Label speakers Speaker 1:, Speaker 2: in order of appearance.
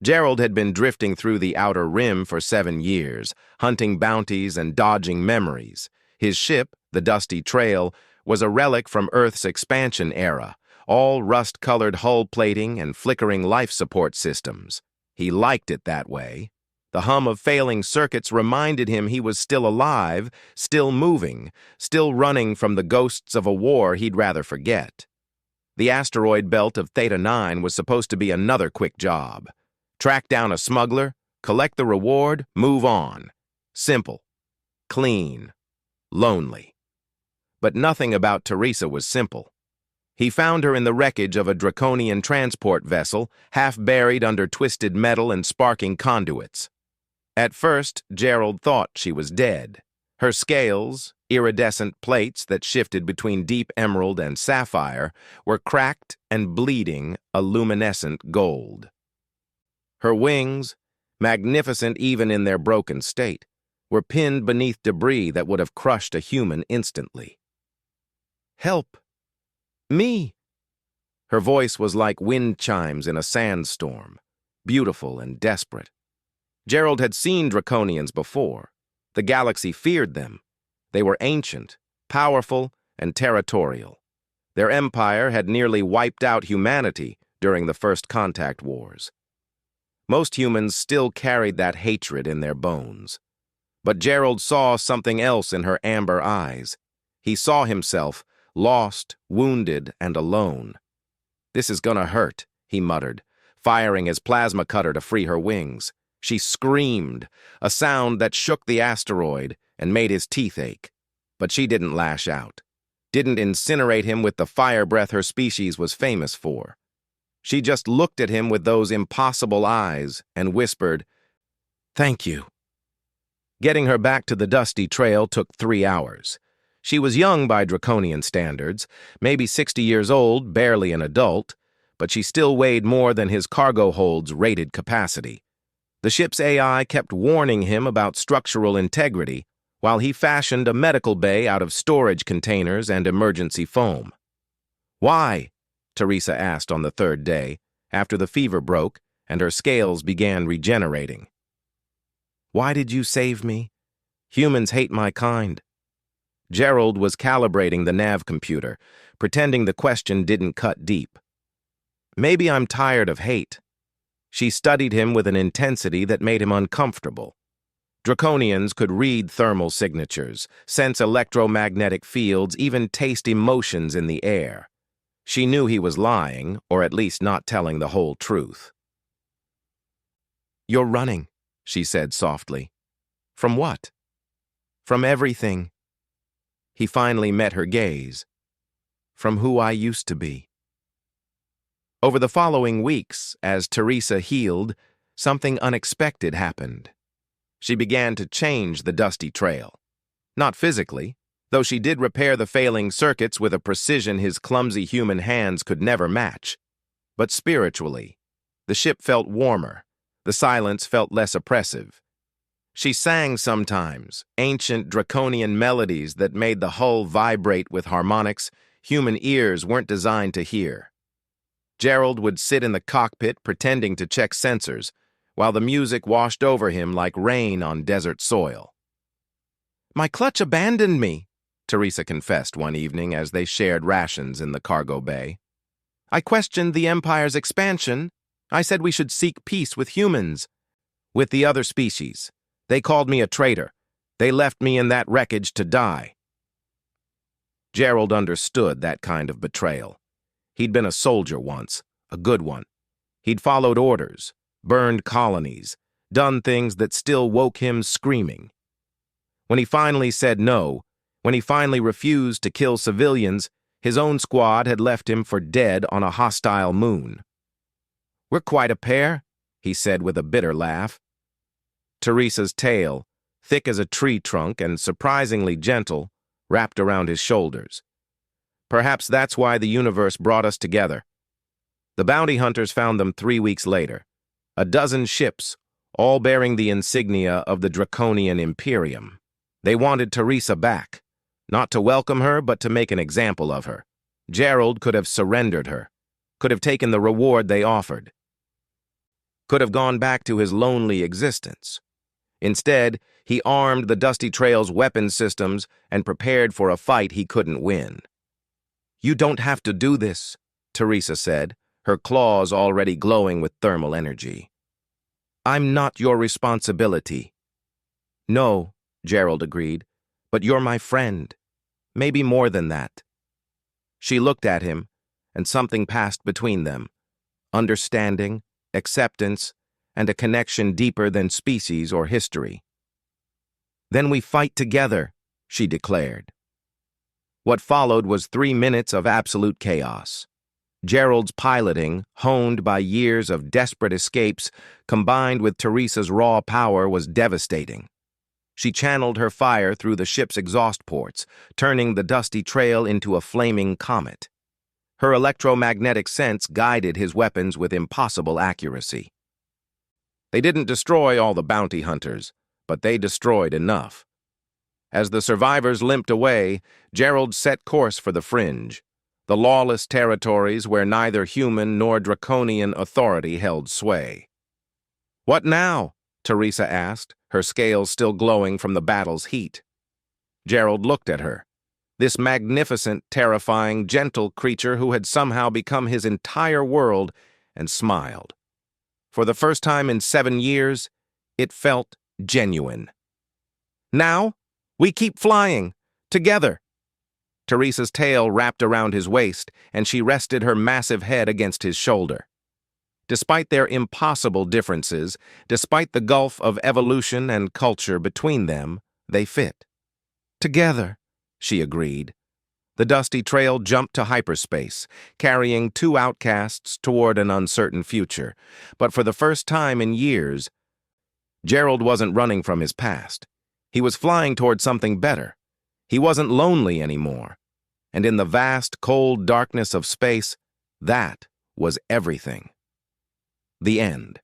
Speaker 1: Gerald had been drifting through the Outer Rim for 7 years, hunting bounties and dodging memories. His ship, the Dusty Trail, was a relic from Earth's expansion era, all rust-colored hull plating and flickering life support systems. He liked it that way. The hum of failing circuits reminded him he was still alive, still moving, still running from the ghosts of a war he'd rather forget. The asteroid belt of Theta 9 was supposed to be another quick job. Track down a smuggler, collect the reward, move on. Simple. Clean. Lonely. But nothing about Teresa was simple. He found her in the wreckage of a draconian transport vessel, half buried under twisted metal and sparking conduits. At first, Gerald thought she was dead. Her scales, iridescent plates that shifted between deep emerald and sapphire, were cracked and bleeding a luminescent gold. Her wings, magnificent even in their broken state, were pinned beneath debris that would have crushed a human instantly. "Help! Me!" Her voice was like wind chimes in a sandstorm, beautiful and desperate. Gerald had seen Draconians before. The galaxy feared them. They were ancient, powerful, and territorial. Their empire had nearly wiped out humanity during the First Contact Wars. Most humans still carried that hatred in their bones. But Gerald saw something else in her amber eyes. He saw himself, lost, wounded, and alone. "This is gonna hurt," he muttered, firing his plasma cutter to free her wings. She screamed, a sound that shook the asteroid and made his teeth ache. But she didn't lash out, didn't incinerate him with the fire breath her species was famous for. She just looked at him with those impossible eyes and whispered, "Thank you." Getting her back to the Dusty Trail took 3 hours. She was young by Draconian standards, maybe 60 years old, barely an adult, but she still weighed more than his cargo hold's rated capacity. The ship's AI kept warning him about structural integrity, while he fashioned a medical bay out of storage containers and emergency foam. "Why?" Teresa asked on the 3rd day, after the fever broke and her scales began regenerating. "Why did you save me? Humans hate my kind." Gerald was calibrating the nav computer, pretending the question didn't cut deep. "Maybe I'm tired of hate." She studied him with an intensity that made him uncomfortable. Draconians could read thermal signatures, sense electromagnetic fields, even taste emotions in the air. She knew he was lying, or at least not telling the whole truth. "You're running," she said softly. "From what?" "From everything." He finally met her gaze. "From who I used to be." Over the following weeks, as Teresa healed, something unexpected happened. She began to change the Dusty Trail. Not physically, though she did repair the failing circuits with a precision his clumsy human hands could never match. But spiritually, the ship felt warmer, the silence felt less oppressive. She sang sometimes, ancient draconian melodies that made the hull vibrate with harmonics human ears weren't designed to hear. Gerald would sit in the cockpit pretending to check sensors, while the music washed over him like rain on desert soil. "My clutch abandoned me," Teresa confessed one evening as they shared rations in the cargo bay. "I questioned the Empire's expansion. I said we should seek peace with humans, with the other species. They called me a traitor. They left me in that wreckage to die." Gerald understood that kind of betrayal. He'd been a soldier once, a good one. He'd followed orders, burned colonies, done things that still woke him screaming. When he finally said no, when he finally refused to kill civilians, his own squad had left him for dead on a hostile moon. "We're quite a pair," he said with a bitter laugh. Teresa's tail, thick as a tree trunk and surprisingly gentle, wrapped around his shoulders. "Perhaps that's why the universe brought us together." The bounty hunters found them 3 weeks later. A dozen ships, all bearing the insignia of the Draconian Imperium. They wanted Teresa back, not to welcome her, but to make an example of her. Gerald could have surrendered her, could have taken the reward they offered. could have gone back to his lonely existence. Instead, he armed the Dusty Trail's weapon systems and prepared for a fight he couldn't win. "You don't have to do this," Teresa said, her claws already glowing with thermal energy. "I'm not your responsibility." "No," Gerald agreed, "but you're my friend. Maybe more than that." She looked at him, and something passed between them. Understanding, acceptance, and a connection deeper than species or history. "Then we fight together," she declared. What followed was 3 minutes of absolute chaos. Gerald's piloting, honed by years of desperate escapes, combined with Teresa's raw power, was devastating. She channeled her fire through the ship's exhaust ports, turning the Dusty Trail into a flaming comet. Her electromagnetic sense guided his weapons with impossible accuracy. They didn't destroy all the bounty hunters, but they destroyed enough. As the survivors limped away, Gerald set course for the Fringe, the lawless territories where neither human nor draconian authority held sway. "What now?" Teresa asked, her scales still glowing from the battle's heat. Gerald looked at her, this magnificent, terrifying, gentle creature who had somehow become his entire world, and smiled. For the first time in 7 years, it felt genuine. "Now, we keep flying, together." Teresa's tail wrapped around his waist, and she rested her massive head against his shoulder. Despite their impossible differences, despite the gulf of evolution and culture between them, they fit. "Together," she agreed. The Dusty Trail jumped to hyperspace, carrying 2 outcasts toward an uncertain future. But for the first time in years, Gerald wasn't running from his past. He was flying toward something better. He wasn't lonely anymore. And in the vast, cold darkness of space, that was everything. The end.